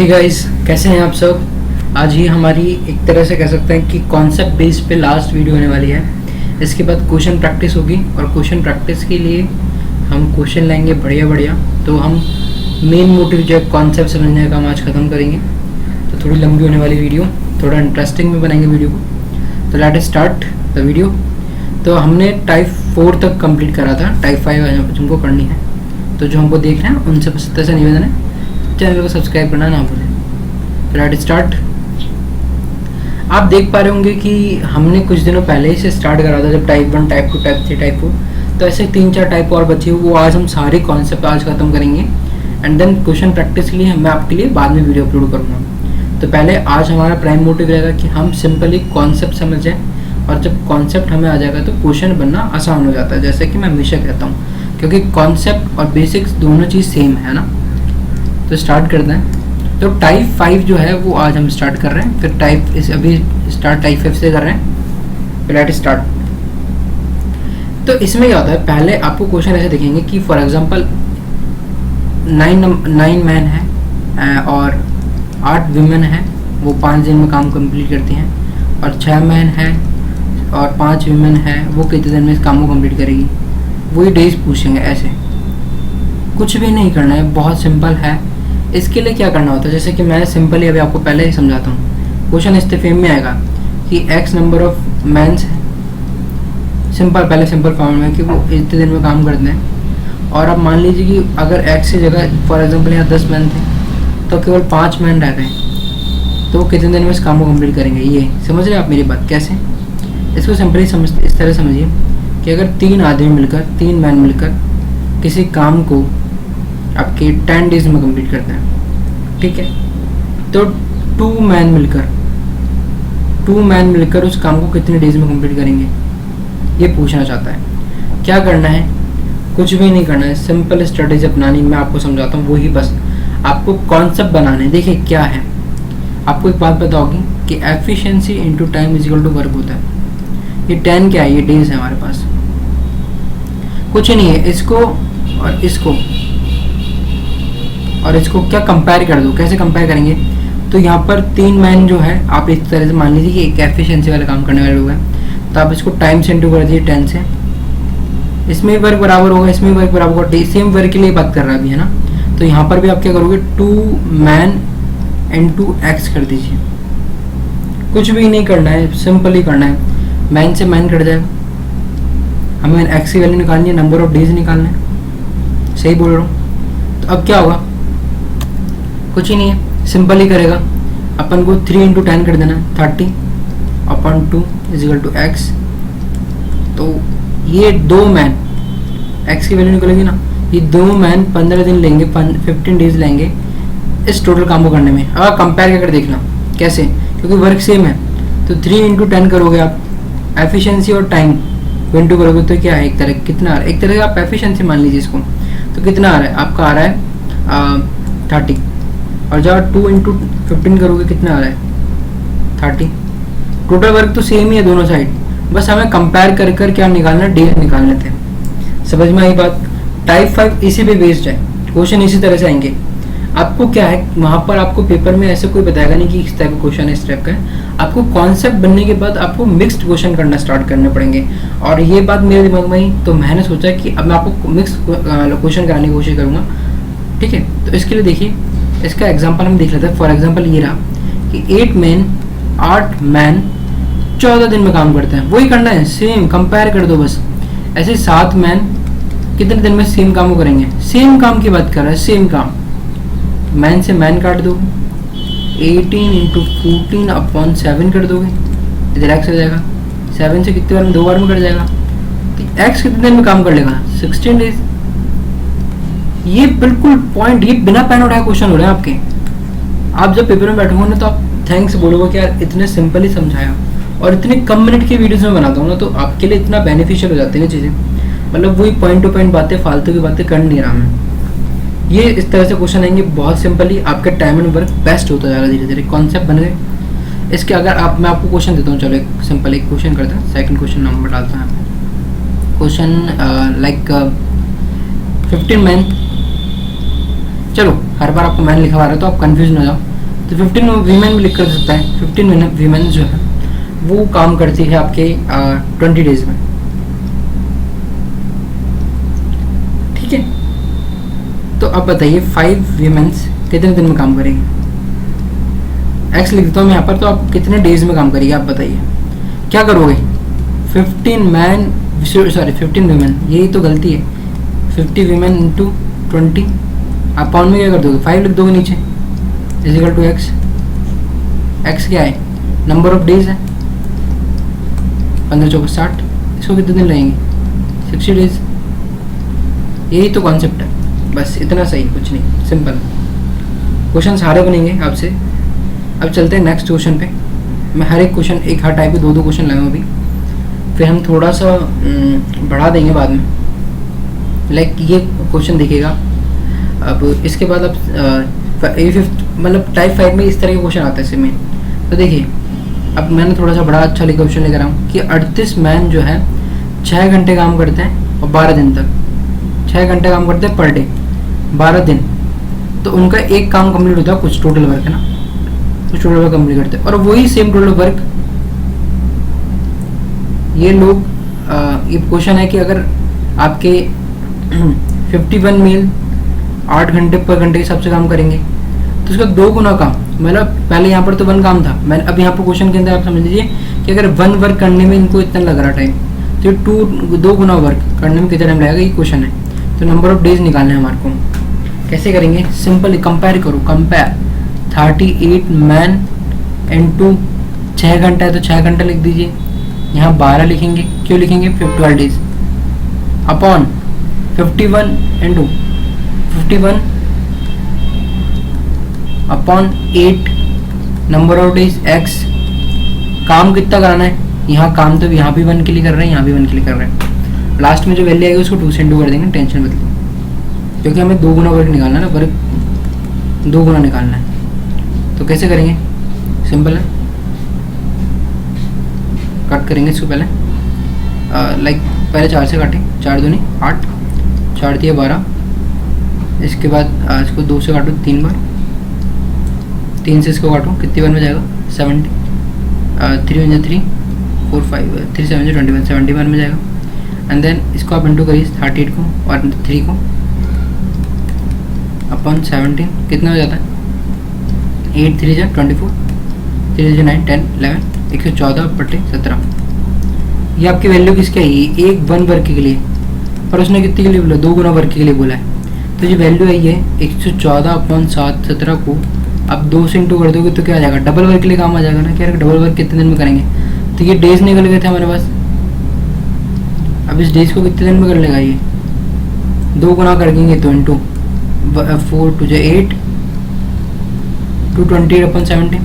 Hey guys, कैसे हैं आप सब। आज ही हमारी एक तरह से कह सकते हैं कि कॉन्सेप्ट बेस पे लास्ट वीडियो होने वाली है। इसके बाद क्वेश्चन प्रैक्टिस होगी और क्वेश्चन प्रैक्टिस के लिए हम क्वेश्चन लेंगे बढ़िया बढ़िया। तो हम मेन मोटिव जो है कॉन्सेप्ट समझने का हम आज ख़त्म करेंगे। तो थोड़ी लंबी होने वाली वीडियो, थोड़ा इंटरेस्टिंग में बनाएंगे वीडियो को। तो let us start the video. तो हमने टाइप 4 तक कंप्लीट करा था, टाइप 5 जिनको करनी है तो जो हमको देखना है उनसे बस इतना सा निवेदन है, चैनल को सब्सक्राइब करना ना भूलें। Let us start. आप देख पा रहे होंगे कि हमने कुछ दिनों पहले ही से स्टार्ट करा था, जब टाइप 1, टाइप 2, टाइप 3, टाइप 4। तो ऐसे 3-4 टाइप और बचे हुए, वो आज हम सारे कॉन्सेप्ट आज ख़त्म करेंगे। एंड देन क्वेश्चन प्रैक्टिस के लिए मैं आपके लिए बाद में वीडियो अपलोड करूँगा। तो पहले आज हमारा प्राइम मोटिव रहेगा कि हम सिंपली कॉन्सेप्ट समझ जाएं, और जब कॉन्सेप्ट हमें आ जाएगा तो क्वेश्चन बनना आसान हो जाता है, जैसे कि मैं हमेशा कहता हूँ, क्योंकि कॉन्सेप्ट और बेसिक्स दोनों चीज़ सेम है ना। तो स्टार्ट करते हैं। तो टाइप 5 जो है वो आज हम स्टार्ट कर रहे हैं, फिर अभी स्टार्ट टाइप 5 से कर रहे हैं। फिर लेट स्टार्ट। तो इसमें क्या होता है, पहले आपको क्वेश्चन ऐसे दिखेंगे कि फॉर एग्जांपल 9 मैन है और 8 वीमेन है, वो 5 दिन में काम कंप्लीट करती हैं। और 6 मैन है और 5 वीमेन है, वो कितने दिन में इस काम को कंप्लीट करेगी। वही डेज पूछेंगे। ऐसे कुछ भी नहीं करना है, बहुत सिंपल है। इसके लिए क्या करना होता है, जैसे कि मैं सिंपली अभी आपको पहले ही समझाता हूँ। क्वेश्चन इस्तेफेम में आएगा कि एक्स नंबर ऑफ मैंस है, पहले सिंपल फॉर्म में कि वो इतने दिन में काम करते हैं। और अब मान लीजिए कि अगर एक्स की जगह फॉर एग्जांपल यहाँ 10 मैन थे, तो केवल 5 मैन रह गए, तो वो कितने दिन में इस काम को कंप्लीट करेंगे। ये समझ रहे हैं आप मेरी बात कैसे। इसको सिंपली समझते इस तरह समझिए कि अगर 3 आदमी मिलकर, 3 मैन मिलकर किसी काम को आपके 10 डेज में कंप्लीट करते हैं, ठीक है। तो 2 मैन मिलकर उस काम को कितने डेज में कंप्लीट करेंगे, ये पूछना चाहता है। क्या करना है, कुछ भी नहीं करना है, सिंपल स्ट्रेटेजी अपनानी। मैं आपको समझाता हूँ, वही बस आपको कॉन्सेप्ट बनाने। देखिए क्या है, आपको एक बात बताओगी कि efficiency into time is equal to work होता है। ये 10 क्या है, ये डेज है हमारे पास, कुछ नहीं है। इसको क्या कंपेयर कर दो। कैसे कंपेयर करेंगे, तो यहाँ पर 3 मैन जो है, आप इस तरह से मान लीजिए कि एक एफिशिएंसी वाला काम करने वाले लोग हैं, तो आप इसको टाइम से इंटू कर दीजिए 10 से। इसमें वर्क बराबर होगा, इसमें वर्क बराबर होगा, सेम वर्क के लिए बात कर रहा है अभी, है ना। तो यहाँ पर भी आप क्या करोगे, 2 मैन इंटू एक्स कर दीजिए। कुछ भी नहीं करना है, सिंपल ही करना है। मैन से मैन कट जाएगा, हमें एक्स की वैल्यू निकालनी है, नंबर ऑफ डेज निकालना है। सही बोल रहा हूँ। तो अब क्या होगा, कुछ ही नहीं है, सिंपल ही करेगा। अपन को 3 इंटू 10 कर देना है, 30/2 इज इक्वल टू एक्स। तो ये 2 मैन, एक्स की वैल्यू निकलेगी ना, ये 2 मैन 15 दिन लेंगे, 15 डेज लेंगे इस टोटल काम को करने में। अब कंपेयर करके देखना कैसे, क्योंकि वर्क सेम है। तो 3 इंटू 10 करोगे आप, एफिशिएंसी और टाइम इंटू करोगे तो क्या है, एक तरह कितना आ रहा है, एक तरह का आप एफिशिएंसी मान लीजिए इसको। तो कितना आ रहा है आपका, आ रहा है 30। और जब 2 इंटू 15 करोगे कितना आ रहा है 30। टोटल वर्क तो सेम ही है दोनों साइड, बस हमें कंपेयर कर कर क्या निकालना, डेज निकालने थे। समझ में आई बात। टाइप 5 इसी पे बेस्ड है, क्वेश्चन इसी तरह से आएंगे। आपको क्या है, वहाँ पर आपको पेपर में ऐसे कोई बताएगा नहीं कि इस टाइप का क्वेश्चन है, इस टाइप का है। आपको कॉन्सेप्ट बनने के बाद आपको मिक्स्ड क्वेश्चन करना स्टार्ट करने पड़ेंगे। और ये बात मेरे दिमाग में आई, तो मैंने सोचा कि अब मैं आपको मिक्स क्वेश्चन कराने की कोशिश करूँगा, ठीक है। तो इसके लिए देखिए, इसका एग्जाम्पल हम देख लेते हैं। फॉर एग्जाम्पल ये रहा कि 8 मैन 14 दिन में काम करते हैं। वही करना है, सेम कंपेयर कर दो बस। ऐसे 7 मैन कितने दिन में सेम काम को करेंगे, सेम काम की बात कर रहा है, सेम काम। मैन से मैन काट दो, 18 इंटू 14/7 कर दोगे, इधर एक्स हो जाएगा। 7 से कितने बार में, 2 बार में कट जाएगा। तो एक्स कितने दिन में काम कर लेगा, 16 डेज। ये बिल्कुल पॉइंट, ये बिना पेन उठाए क्वेश्चन हो रहे हैं आपके। आप जब पेपर में बैठोगे ना, तो आप थैंक्स बोलोगे कि यार इतने सिंपल ही समझाया। और इतने कम मिनट की वीडियोस में बनाता हूँ ना, तो आपके लिए इतना बेनिफिशियल हो जाती है ना चीज़ें। मतलब वही पॉइंट टू पॉइंट बातें, फालतू की बातें कर नहीं रहा मैं। ये इस तरह से क्वेश्चन आएंगे, बहुत सिंपली आपका टाइम एंड वर्क बेस्ट होता जा रहा है धीरे धीरे, कॉन्सेप्ट बन गए इसके। अगर मैं आपको क्वेश्चन देता हूँ, चलो एक सिंपल एक क्वेश्चन करते हैं। सेकंड क्वेश्चन नंबर डालते हैं क्वेश्चन लाइक 15 मैन। चलो हर बार आपको मैन लिखवा रहा है तो आप कंफ्यूज ना हो जाओ। तो 15 वीमेन भी लिख कर सकता है। 15 वीमेन जो है वो काम करती है आपके 20 डेज में, ठीक है। तो अब बताइए 5 वीमेंस कितने दिन में काम करेंगे। एक्स लिख देता हूँ मैं यहाँ पर, तो आप कितने डेज में काम करिए आप बताइए। क्या करोगे, 15 वीमेन, यही तो गलती है। 50 वीमेन इंटू 20 आप पाउंड में क्या कर दोगे, 5 लिख दोगे नीचे, इजिकल टू एक्स। एक्स क्या है, नंबर ऑफ डेज है, 15 चौके 60, इसको कितने दिन लगेंगे, 60 डेज। यही तो कॉन्सेप्ट है, बस इतना सही, कुछ नहीं, सिंपल। क्वेश्चन सारे बनेंगे आपसे। अब चलते हैं नेक्स्ट क्वेश्चन पे। मैं हर एक क्वेश्चन, एक हर टाइप के 2-2 क्वेश्चन लाऊंगा अभी, फिर हम थोड़ा सा बढ़ा देंगे बाद में। लाइक ये क्वेश्चन देखिएगा। अब इसके बाद अब मतलब टाइप 5 में इस तरह के क्वेश्चन आते हैं इसमें। तो देखिए अब मैंने थोड़ा सा बड़ा अच्छा क्वेश्चन लेकर आऊँ कि 38 मैन जो है 6 घंटे काम करते हैं और 12 दिन तक, 6 घंटे काम करते हैं पर डे 12 दिन, तो उनका एक काम कंप्लीट होता है, कुछ टोटल वर्क है ना, कुछ टोटल वर्क कंप्लीट करते हैं। और वही सेम टोटल वर्क ये लोग ये क्वेश्चन है कि अगर आपके 51 मील 8 घंटे पर घंटे के हिसाब से काम करेंगे तो उसका 2 गुना काम, मतलब पहले यहाँ पर तो 1 काम था, मैंने अब यहाँ पर क्वेश्चन के अंदर आप समझ लीजिए कि अगर 1 वर्क करने में इनको इतना लग रहा टाइम, तो 2 गुना वर्क करने में कितना टाइम लगेगा, ये क्वेश्चन है। तो नंबर ऑफ डेज निकालना है हमारे को। कैसे करेंगे, सिंपल कंपेयर करो, कंपेयर 38 मैन इंटू 6 घंटा है तो 6 घंटा लिख दीजिए, यहाँ 12 लिखेंगे, क्यों लिखेंगे, 12 days upon 51 into 51 upon 8 number of days x. काम कितना कराना है, यहाँ काम तो यहाँ भी 1 के लिए कर रहे हैं, यहाँ भी 1 के लिए कर रहे हैं। लास्ट में जो वैल्यू आएगी उसको 2 से इंटू कर देंगे, टेंशन मत लो, क्योंकि हमें 2 गुना वर्क निकालना है ना, वर्क 2 गुना निकालना है। तो कैसे करेंगे, सिंपल है, कट करेंगे इसको पहले। लाइक पहले 4 से काटें, 4 दूनी 8, 4 दिया 12, इसके बाद इसको 2 से काटो 3 बार, 3 से इसको काटो, कितनी बार में जाएगा, 70, 3 1 3 4 5 3 7 21, 70 बार में जाएगा। एंड देन इसको आप इंटू करिए 38 को और 3 को अपॉन 17, कितना हो जाता है, 8 3 जा 24, 3 जा 9 10 11, 114/17। ये आपकी वैल्यू किसकी आई, एक 1 वर्क के लिए, पर उसने कितने के लिए बोला, 2 गुना वर्क के लिए बोला है। तो ये वैल्यू आई है 114/17 को आप 2 से इंटू कर दोगे तो क्या आ जाएगा, डबल वर्क के लिए काम आ जाएगा ना। क्या डबल वर्क कितने दिन में करेंगे, तो ये डेज निकल गए थे हमारे पास। अब इस डेज को कितने दिन में कर लेगा, ये 2 गुना कर देंगे तो इंटू 4 2 8 228/17।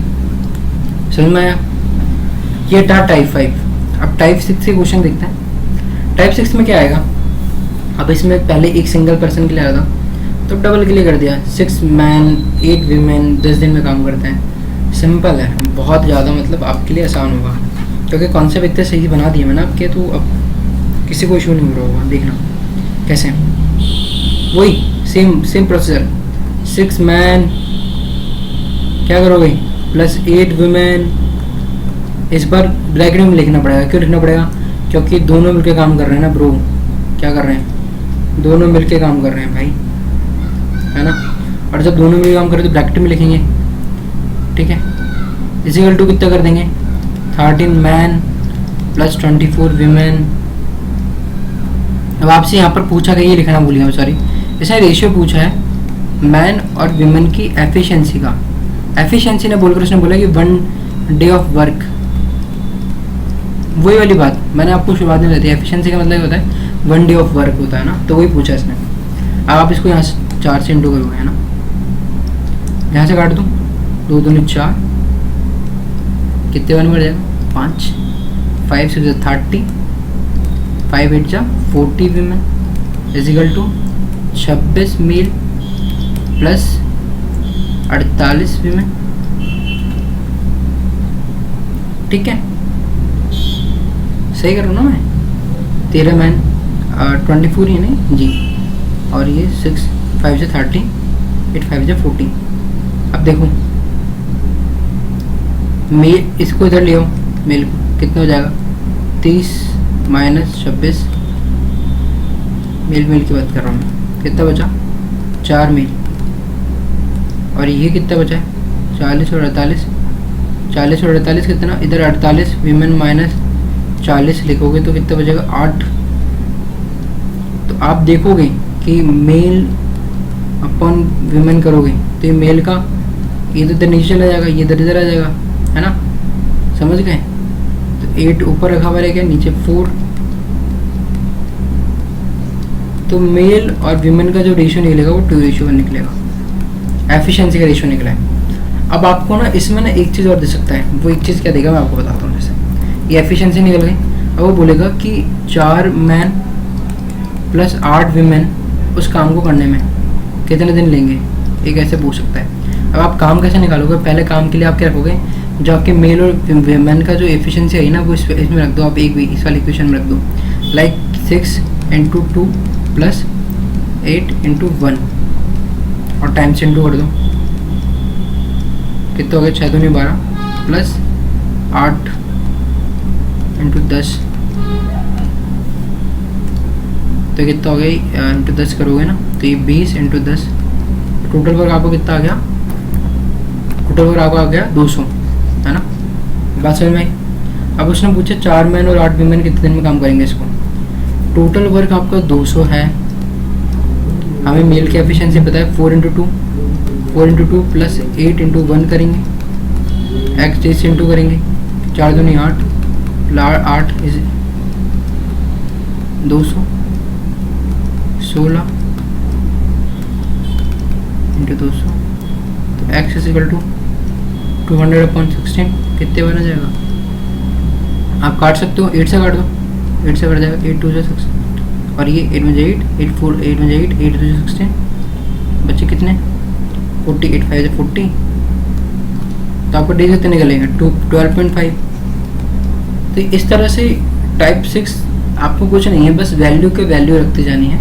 समझ में आया, ये था टाइप 5। अब टाइप 6 से क्वेश्चन देखते हैं। टाइप 6 में क्या आएगा, अब इसमें पहले एक सिंगल पर्सन के लिए आया था तो डबल के लिए कर दिया, 6 मैन 8 वीमेन 10 दिन में काम करते हैं। सिंपल है, बहुत ज़्यादा, मतलब आपके लिए आसान होगा, क्योंकि कॉन्सेप्ट इतने सही बना दिए मैंने आपके, तो अब किसी को इशू नहीं हो रहा होगा। देखना कैसे, वही सेम प्रोसीजर, 6 मैन क्या करोगे प्लस 8 वुमेन, इस बार ब्रैकेट में लिखना पड़ेगा। क्यों लिखना पड़ेगा, क्योंकि दोनों मिलके काम कर रहे हैं ना ब्रो, क्या कर रहे हैं, दोनों मिलके काम कर रहे हैं भाई, है ना। और जब दोनों मिलके काम कर रहे हैं तो ब्रैकेट में लिखेंगे, ठीक है। इक्वल टू कितना कर देंगे, 13 मैन प्लस 24 वीमेन। अब आपसे यहाँ पर पूछा गया, ये लिखना भूल गया सॉरी, इसने रेशियो पूछा है मैन और वीमेन की एफिशिएंसी का। एफिशिएंसी ने बोलकर उसने बोला कि 1 डे ऑफ वर्क, वही वाली बात मैंने आपको शुरुआत में बताई। एफिशिएंसी का मतलब होता है 1 डे ऑफ वर्क होता है ना, तो वही पूछा इसने। अब आप इसको यहाँ से 4 से इंटू करोगे, है ना, यहाँ से काट दूँ, 2 दूनी 4, कितने बार बढ़ जाएगा, 5, 5 6 30, 5 8 जा 40 women is equal to 26 male plus 48 women, ठीक है। सही करूँ ना मैं, 13 मैन 24 ही नहीं जी, और ये 6 5 से 30, 8 5 से 40। अब देखो मेल इसको इधर ले आओ, मेल को कितना हो जाएगा 30 माइनस 26, मेल की बात कर रहा हूँ मैं, कितना बचा 4 मेल। और ये कितना बचा है 40 और 48, 40 और 48 कितना, इधर 48 वीमेन माइनस 40 लिखोगे तो कितना बचेगा 8। तो आप देखोगे कि मेल अपॉन वीमेन करोगे तो ये मेल का ये तो इधर नीचे चला जाएगा, ये इधर आ जाएगा, है ना, समझ गए। तो 8 ऊपर रखा हुआ रहेगा, नीचे 4। तो मेल और वीमेन का जो रेशियो निकलेगा वो 2:1 निकलेगा, एफिशिएंसी का रेशियो निकला है। अब आपको ना इसमें ना एक चीज़ और दे सकता है, वो एक चीज़ क्या देगा मैं आपको बताता हूँ। जैसे ये एफिशिएंसी निकल गई, अब वो बोलेगा कि 4 मैन प्लस 8 वीमेन उस काम को करने में कितने दिन लेंगे, एक ऐसे पूछ सकता है। अब आप काम कैसे निकालोगे, पहले काम के लिए आप क्या रखोगे, जो आपके मेल और वीमेन का जो एफिशिएंसी है ना वो इसमें रख दो, आप एक भी इस वाली इक्वेशन में रख दो, लाइक 6 × 2 प्लस 8 × 1 और टाइम्स इंटू कर दो, कितना हो गया 6 दूनी 12 प्लस 8 × 10, तो कितना हो गया इंटू 10 करोगे ना तो ये 20 × 10, टोटल वर्क आपको कितना आ गया, टोटल वर्क आपको आ गया 200, है ना, बात समझ में आई। अब उसने पूछा 4 मैन और 8 वीमेन कितने दिन में काम करेंगे इसको, टोटल वर्क आपका 200 है, हमें मेल की एफिशिएंसी पता है 4 × 2, 4 × 2 प्लस 8 × 1 करेंगे, x इंटू करेंगे, 4 दूनी 8, 8 200, 16 × 200, तो x = 200/16 कितने बना जाएगा, आप काट सकते हो, 8 से काट दो, 8 से कट जाएगा, 8 2 6, और ये 8 में 8, 8 4 8 में 8, 8 2 16, बच्चे कितने 40, 8 5 40, तो आपको डी कितने निकलेंगे 12.5। तो इस तरह से टाइप 6 आपको कुछ नहीं है, बस वैल्यू के वैल्यू रखते जानी है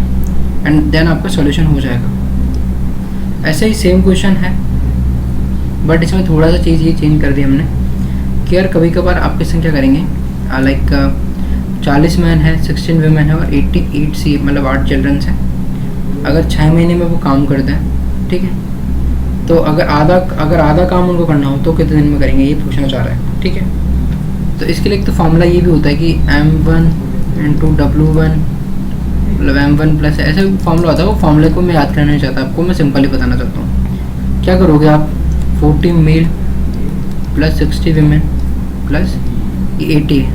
एंड देन आपका सॉल्यूशन हो जाएगा। ऐसे ही सेम क्वेश्चन है, बट इसमें थोड़ा सा चीज़ ये चेंज कर दी हमने कि यार कभी कभार आप किस क्या करेंगे, लाइक 40 मैन है, 16 वीमेन है और 88 सी मतलब 8 चिल्ड्रंस हैं। अगर 6 महीने में वो काम करते हैं, ठीक है, तो अगर आधा काम उनको करना हो तो कितने दिन में करेंगे, ये पूछना चाह रहा है, ठीक है। तो इसके लिए एक तो फॉर्मूला ये भी होता है कि m1 × w1 मतलब m1 प्लस ऐसे फॉर्मूला होता है, वो फॉर्मूले को मैं याद करना नहीं चाहता आपको, मैं सिंपली बताना चाहता हूँ। क्या करोगे आप 40 मेल प्लस 60 वीमेन प्लस 80 है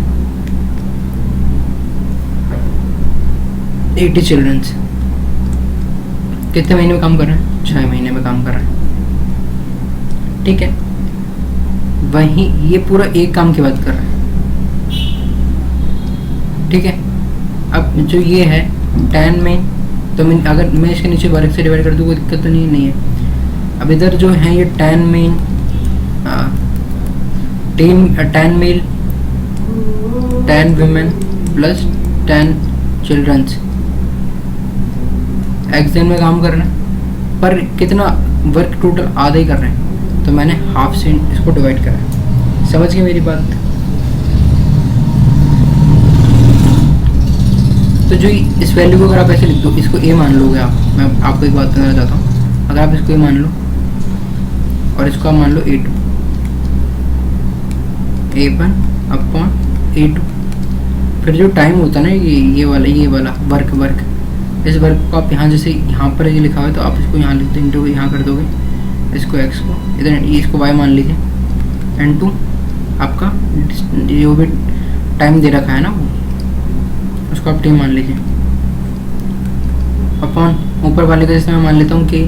80 चिल्ड्रंस कितने महीने में काम कर रहे हैं, 6 महीने में काम कर रहे हैं, ठीक है। वहीं ये पूरा एक काम की बात कर रहे हैं, ठीक है। अब जो ये है 10 में, तो मैं अगर मैं इसके नीचे वर्क से डिवाइड कर दूँ कोई दिक्कत तो नहीं है। अब इधर जो है ये 10 male 10 male 10 women plus 10 childrens x दिन में काम कर रहे हैं, पर कितना वर्क टोटल आधा ही कर रहे हैं, तो मैंने हाफ से इसको डिवाइड करा। समझ गए मेरी बात। तो जो इस वैल्यू को अगर आप ऐसे लिख दो, इसको ए मान लोगे आप, मैं आपको एक बात बताना चाहता हूँ, अगर आप इसको ए मान लो और इसको आप मान लो A2 A1/A2, फिर जो टाइम होता है ना ये वाला वर्क इस वर्क को आप यहाँ जैसे यहाँ पर ये लिखा हुआ है तो आप इसको यहाँ लिख दो, इंटू यहाँ कर दोगे, इसको x को इधर इसको y मान लीजिए, N2 आपका जो भी टाइम दे रखा है ना वो उसको आप t मान लीजिए, अपॉन ऊपर वाले का जैसे मैं मान लेता हूँ कि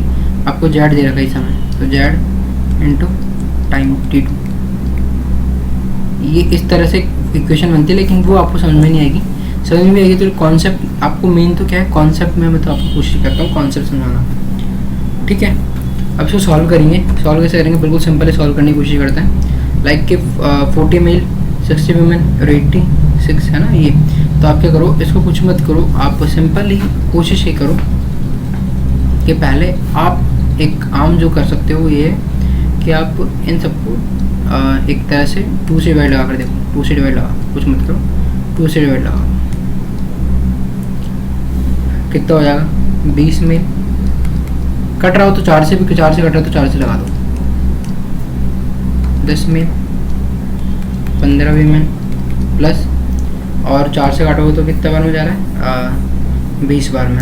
आपको z दे रखा है इस समय, तो z इंटू टाइम t2। ये इस तरह से इक्वेशन बनती है, लेकिन वो आपको समझ में नहीं आएगी। समझ में आएगी तो कॉन्सेप्ट आपको मेन तो क्या है, कॉन्सेप्ट में मैं तो आपको कोशिश करता हूँ कॉन्सेप्ट समझाना, ठीक है। अब इसको सॉल्व करेंगे, सॉल्व कैसे करेंगे, बिल्कुल सिंपल है, सॉल्व करने की कोशिश करते हैं। लाइक कि 40 मेल 60 वुमेन और 86 है ना ये, तो आप क्या करो, इसको कुछ मत करो, आप सिंपल ही कोशिश ये करो कि पहले आप एक आम जो कर सकते हो ये कि आप इन सबको एक तरह से 2 से डिवाइड लगा कर देखो, 2 से डिवाइड लगा, कुछ मत करो, 2 से डिवाइड लगा, कितना हो जाएगा 20 में। कट रहा हो तो 4 से भी, 4 से कट रहा हो तो 4 से लगा दो, 10 में 15 भी में प्लस, और 4 से काटोगे तो कितना बार में जा रहा है 20 बार में,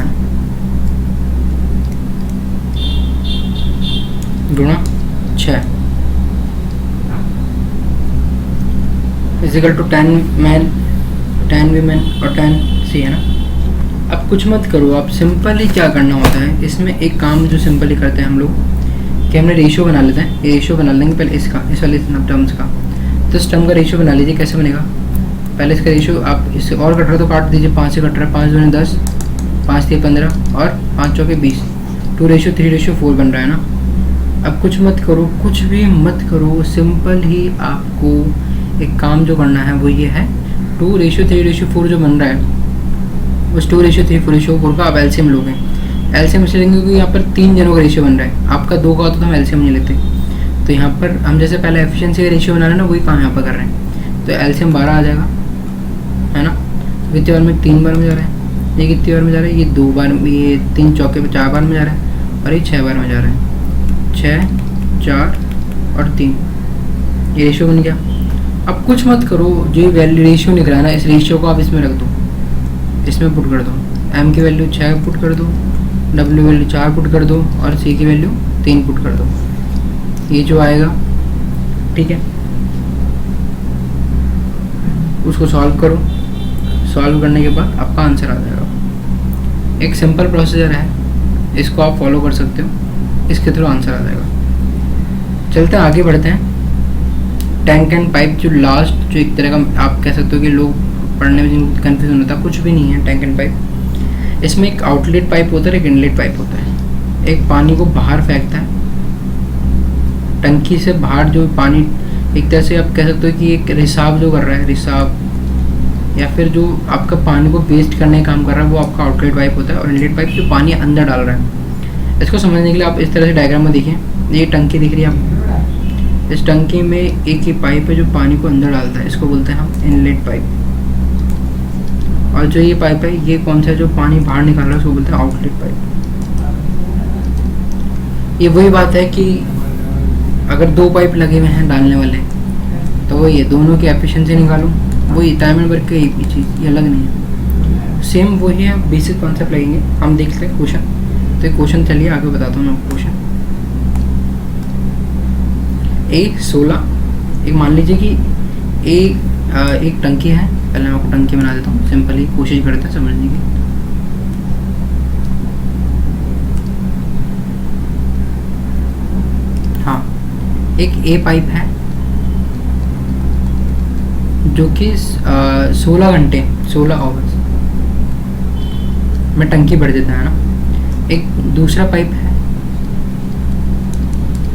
गुणा 6 इजिकल टू 10 मैन, 10 वीमेन और 10 सी है ना। अब कुछ मत करो, आप सिंपली क्या करना होता है इसमें, एक काम जो सिंपली करते हैं हम लोग कि हमने रेशियो बना लेते हैं, ये रेशियो बना लेंगे पहले इसका, इस वाले टर्म्स का। तो इस टर्म का रेशियो बना लीजिए, कैसे बनेगा, पहले इसका रेशियो आप इससे और कट रहा है तो काट दीजिए, 5 से कट रहा है, 5 दूनी 10, 5 3 15 और 5 चौके 20, 2:3:4 बन रहा है ना। अब कुछ मत करो, कुछ भी मत करो, सिंपल ही आपको एक काम जो करना है वो ये है, 2:3:4 जो बन रहा है उस 2:3:4 का आप एलसीएम लोगे। एलसीएम इसलिए लेंगे क्योंकि यहाँ पर 3 जनों का रेशियो बन रहा है, आपका 2 का होता तो हम एलसीएम नहीं लेते। तो यहाँ पर हम जैसे पहले एफिशिएंसी का रेशियो बना रहे हैं ना, वही काम यहाँ पर कर रहे हैं। तो एलसीएम 12 आ जाएगा, है ना। कितनी बार में, 3 बार में जा रहा है, ये कितनी बार में जा रहा है, ये 2 बार, ये 3 चौके 4 बार में जा रहा है, और ये 6 बार में जा रहा है, 6 4 और 3, ये रेशियो बन गया। अब कुछ मत करो, जो वैल्यू रेशियो निकला है ना, इस रेशियो को आप इसमें रख दो, इसमें पुट कर दो, m की वैल्यू 6 पुट कर दो, w वैल्यू 4 पुट कर दो, और c की वैल्यू 3 पुट कर दो, ये जो आएगा, ठीक है। उसको सॉल्व करो, सॉल्व करने के बाद आपका आंसर आ जाएगा। एक सिंपल प्रोसीजर है, इसको आप फॉलो कर सकते हो, इसके थ्रू आंसर आ जाएगा। चलते हैं आगे बढ़ते हैं। टैंक एंड पाइप जो लास्ट, जो एक तरह का आप कह सकते हो कि लोग पढ़ने में जिनको कन्फ्यूजन होता है, कुछ भी नहीं है टैंक एंड पाइप। इसमें एक आउटलेट पाइप होता है, एक इनलेट पाइप होता है। एक पानी को बाहर फेंकता है, टंकी से बाहर जो पानी, एक तरह से आप कह सकते हो कि एक रिसाव जो कर रहा है, रिसाव या फिर जो आपका पानी को वेस्ट करने का काम कर रहा है, वो आपका आउटलेट पाइप होता है। और इनलेट पाइप जो पानी अंदर डाल रहा है। इसको समझने के लिए आप इस तरह से डायग्राम में देखिए, ये टंकी दिख रही है आपको, इस टंकी में एक ही पाइप है जो पानी को अंदर डालता है, इसको बोलते हैं हम इनलेट पाइप। और जो ये पाइप है, ये कौन सा है जो पानी बाहर निकाल रहा है, उसको बोलते हैं आउटलेट पाइप। ये वही बात है कि अगर 2 पाइप लगे हुए हैं डालने वाले, तो वो ये दोनों की एफिशिएंसी निकालो, वही टाइम एंड वर्क की एक ही चीज़, ये अलग नहीं है, सेम वही है। बेसिक कॉन्सेप्ट लगेंगे, हम देखते हैं क्वेश्चन। तो एक क्वेश्चन चलिए आगे बताता हूँ मैं आपको क्वेश्चन। A16, एक मान लीजिए कि एक टंकी है, पहले मैं आपको टंकी बना देता हूँ, सिंपली कोशिश करते हैं समझने की। हाँ, एक ए पाइप है जो कि 16 घंटे 16 आवर्स में टंकी भर देता है ना। एक दूसरा पाइप है,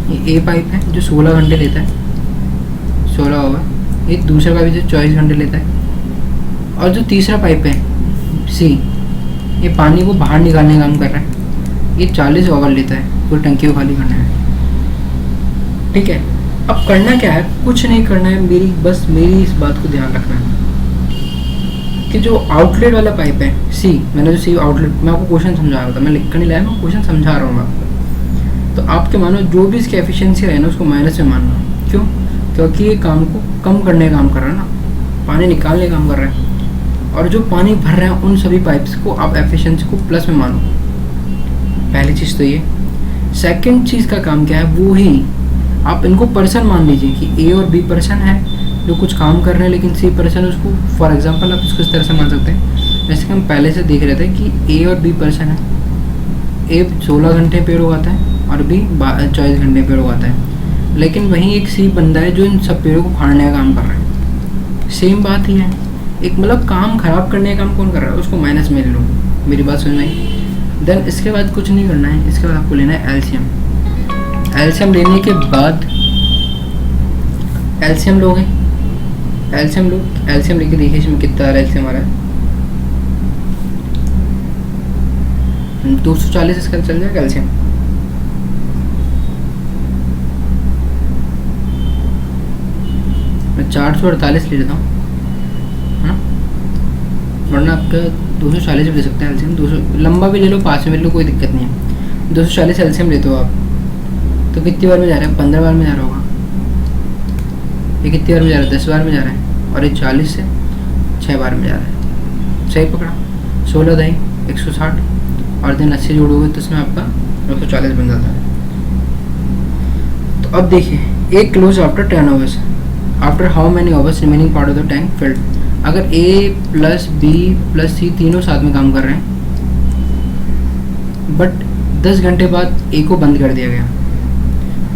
ये ए पाइप है जो 16 घंटे लेता है, 16 आवर। एक दूसरा पाइप जो 24 घंटे लेता है। और जो तीसरा पाइप है सी, ये पानी को बाहर निकालने का काम कर रहा है, ये 40 आवर लेता है पूरी टंकी को खाली करना है, ठीक है। अब करना क्या है, कुछ नहीं करना है, मेरी इस बात को ध्यान रखना है कि जो आउटलेट वाला पाइप है सी, मैंने जो सी आउटलेट, मैं आपको क्वेश्चन समझा रहा था, मैं लिख कर नहीं लाया, मैं क्वेश्चन समझा रहा हूँ आपको। तो आपके मानो जो भी इसकी एफिशिएंसी है ना, उसको माइनस में मानना। क्यों? क्योंकि ये काम को कम करने का काम कर रहा है ना, पानी निकालने का काम कर रहा है। और जो पानी भर रहे हैं उन सभी पाइप्स को आप एफिशिएंसी को प्लस में मानो, पहली चीज़ तो ये। सेकंड चीज़ का काम क्या है, वो ही आप इनको पर्सन मान लीजिए कि ए और बी पर्सन है जो कुछ काम कर रहे हैं, लेकिन सी पर्सन उसको, फॉर एग्जांपल आप इसको इस तरह से मान सकते हैं जैसे कि हम पहले से देख रहे थे कि ए और बी पर्सन है। ए 16 घंटे पेड़ उगाता है और बी 24 घंटे पेड़ उगाता है, लेकिन वहीं एक सी बंदा है जो इन सब पेड़ों को फाड़ने का काम कर रहा है। सेम बात ही है, एक मतलब काम खराब करने का काम कौन कर रहा है, उसको माइनस में ले लो। मेरी बात समझ में आई। देन इसके बाद कुछ नहीं करना है, इसके बाद आपको लेना है एलसीएम। एलसीएम लेने के बाद एलसीएम लोगे, एलसीएम लेके देखिए इसमें कितना आ रहा है। एलसीएम आ रहा है 240, इसका चल जाएगा एलसीएम। मैं 448 ले लेता हूँ, है ना, वरना आपका 240 भी ले सकते हैं एलसीएम, 200 लंबा भी ले लो, 5 में ले लो, कोई दिक्कत नहीं है। 240 एलसीएम लेते हो आप तो कितनी बार में जा रहा है? 15 बार में जा रहा होगा। ये कितनी बार में जा रहा है? 10 बार में जा रहा है। और ये 40 से 6 बार में जा रहा है। सही पकड़ा। 16 दही 160 और दिन 80 जोड़ोगे तो इसमें आपका 240 बन जाता है। तो अब देखिए, एक close after 10 hours, after how many hours remaining part of the tank field. अगर ए प्लस बी प्लस सी तीनों साथ में काम कर रहे हैं, बट 10 घंटे बाद ए को बंद कर दिया गया।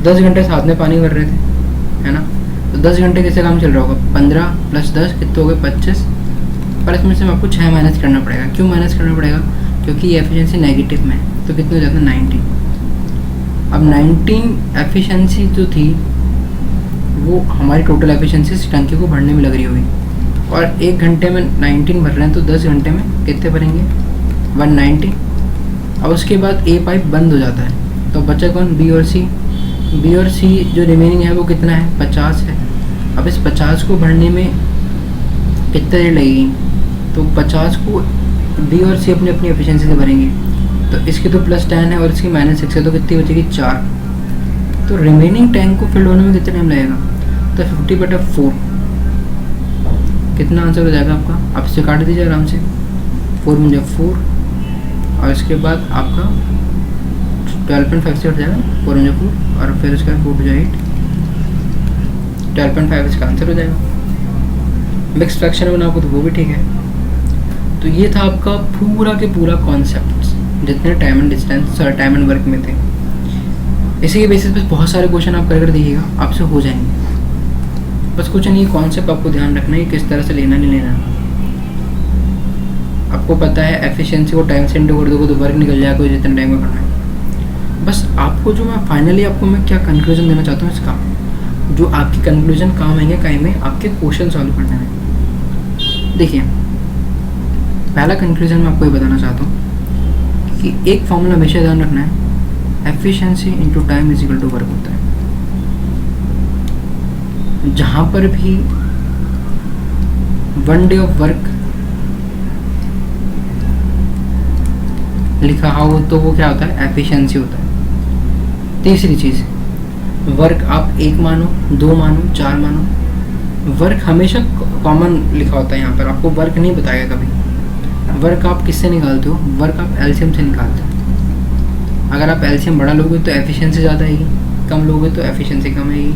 10 घंटे साथ में पानी भर रहे थे, है ना, तो 10 घंटे कैसे काम चल रहा होगा? 15 प्लस 10 कितने हो गए? 25। पर इसमें से आपको 6 माइनस करना पड़ेगा। क्यों माइनस करना पड़ेगा? क्योंकि ये एफिशिएंसी नेगेटिव में है, तो कितने हो जाता है? 90। अब 19 एफिशिएंसी जो थी वो हमारी टोटल एफिशिएंसी इस टंकी को भरने में लग रही होगी, और 1 घंटे में 19 भर रहे हैं, तो 10 घंटे में कितने भरेंगे? 190। अब उसके बाद ए पाइप बंद हो जाता है, तो बचा कौन? बी और सी। बी और सी जो रिमेनिंग है वो कितना है? 50 है। अब इस 50 को भरने में कितनी देर लगेगी? तो 50 को बी और सी अपनी अपनी एफिशिएंसी से भरेंगे, तो इसकी तो +10 है और इसकी -6 है, तो कितनी बचेगी? 4। तो रिमेनिंग टैंक को फिल होने में कितना टाइम लगेगा? तो 50/4 कितना आंसर हो जाएगा आपका? आप इसे काट दीजिए आराम से। 4 में जब 4 और इसके बाद आपका 12.5 से उठ जाएगा, 4 में 4 और फिर उसके बाद 4 जाए 8, 12.5 इसका आंसर हो जाएगा। मिक्स फ्रैक्शन बनाओ तो वो भी ठीक है। तो ये था आपका पूरा के पूरा कॉन्सेप्ट जितने टाइम एंड डिस्टेंस और टाइम एंड वर्क में थे। इसी के बेसिस पे बहुत सारे क्वेश्चन आप कर देखिएगा, आपसे हो जाएंगे। बस कुछ नहीं, कॉन्सेप्ट आपको ध्यान रखना है किस तरह से लेना नहीं लेना। आपको पता है एफिशिएंसी को टाइम से इंटू कर दोगे तो वर्क निकल जाएगा जितना टाइम में करना है। बस आपको जो मैं फाइनली आपको मैं क्या कंक्लूजन देना चाहता हूँ इसका, जो आपकी कंक्लूजन काम आएंगे कहीं में आपके क्वेश्चन सॉल्व करने में। देखिए, पहला कंक्लूजन मैं आपको ये बताना चाहता हूँ कि एक फॉर्मूला हमेशा ध्यान रखना है, efficiency into time is equal to work होता है। जहाँ पर भी 1 डे ऑफ वर्क लिखा हो तो वो क्या होता है? एफिशिएंसी होता है। तीसरी चीज़, वर्क आप 1 मानो, 2 मानो, 4 मानो, वर्क हमेशा कॉमन लिखा होता है। यहाँ पर आपको वर्क नहीं बताएगा कभी। वर्क आप किससे निकालते हो? वर्क आप एलसीएम से निकालते हो। अगर आप एलसीएम बड़ा लोगे तो एफिशिएंसी ज़्यादा आएगी, कम लोगे तो एफिशिएंसी कम आएगी।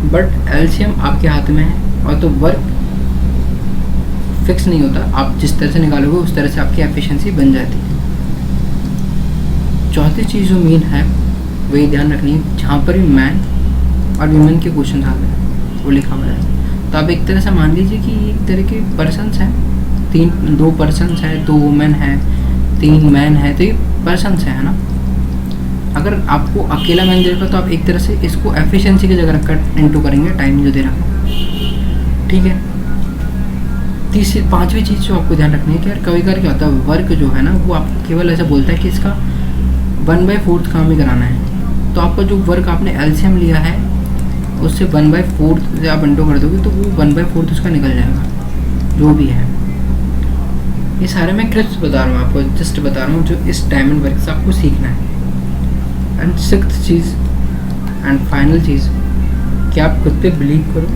बट एलसीएम आपके हाथ में है, और तो वर्क फिक्स नहीं होता, आप जिस तरह से निकालोगे उस तरह से आपकी एफिशिएंसी बन जाती है। चौथी चीज़ जो मेन है वही ध्यान रखनी है, जहाँ पर भी मैन और वीमेन के क्वेश्चन आते हैं वो लिखा हुआ है। तो आप एक तरह से मान लीजिए कि एक तरह के पर्सन्स हैं, 2 पर्सन्स हैं, 2 वुमेन है, 3 मैन है, तो ये पर्सन्स है ना। अगर आपको अकेला मैन दे रखा तो आप एक तरह से इसको एफिशिएंसी की जगह रखकर इंटू करेंगे टाइम जो दे रखा, ठीक है। तीसरी 5वीं चीज़ जो आपको ध्यान रखनी है कि यार कभी कभी क्या होता है, वर्क जो है ना वो आपको केवल ऐसा बोलता है कि इसका 1/4 काम ही कराना है। तो आपका जो वर्क आपने एलसीएम लिया है उससे 1/4 से आप इंटू कर दोगे तो वो 1/4 उसका निकल जाएगा जो भी है। ये सारे मैं क्लिप्स बता रहा हूँ आपको, जस्ट बता रहा हूँ जो इस टाइम एंड वर्क से आपको सीखना है। एंड 6th चीज़ एंड फाइनल चीज़ कि आप खुद पे बिलीव करो।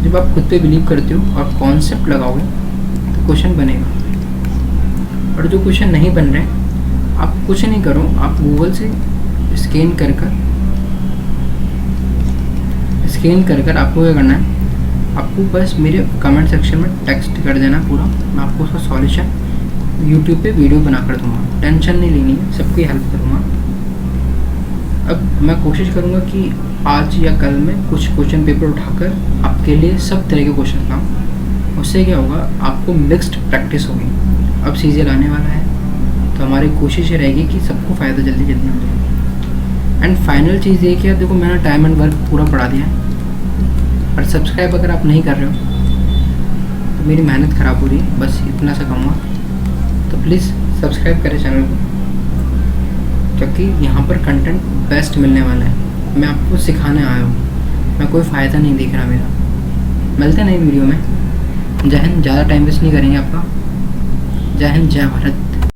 जब आप खुद पे बिलीव करते हो और कॉन्सेप्ट लगाओगे तो क्वेश्चन बनेगा, और जो क्वेश्चन नहीं बन रहे आप कुछ नहीं करो, आप गूगल से स्कैन कर कर आपको क्या करना है, आपको बस मेरे कमेंट सेक्शन में टेक्स्ट कर देना पूरा, मैं आपको उसका सॉल्यूशन यूट्यूब पे वीडियो बना कर दूँगा। टेंशन नहीं लेनी है, सबकी हेल्प करूँगा। अब मैं कोशिश करूँगा कि आज या कल में कुछ क्वेश्चन पेपर उठाकर आपके लिए सब तरह के क्वेश्चन लाऊँ। उससे क्या होगा, आपको मिक्स्ड प्रैक्टिस होगी। अब सीजन आने वाला है तो हमारी कोशिश ये रहेगी कि सबको फ़ायदा जल्दी जल्दी हो जाए। एंड फाइनल चीज़ ये कि यार देखो, मैंने टाइम एंड वर्क पूरा पढ़ा दिया है, और सब्सक्राइब अगर आप नहीं कर रहे हो तो मेरी मेहनत ख़राब हो रही है, बस इतना सा कहूँगा। तो प्लीज़ सब्सक्राइब करें चैनल को, क्योंकि यहाँ पर कंटेंट बेस्ट मिलने वाला है। मैं आपको सिखाने आया हूँ, मैं कोई फ़ायदा नहीं दिख रहा मेरा। मिलते हैं नई वीडियो में। जय हिंद। ज़्यादा टाइम वेस्ट नहीं करेंगे आपका। जय हिंद, जय भारत।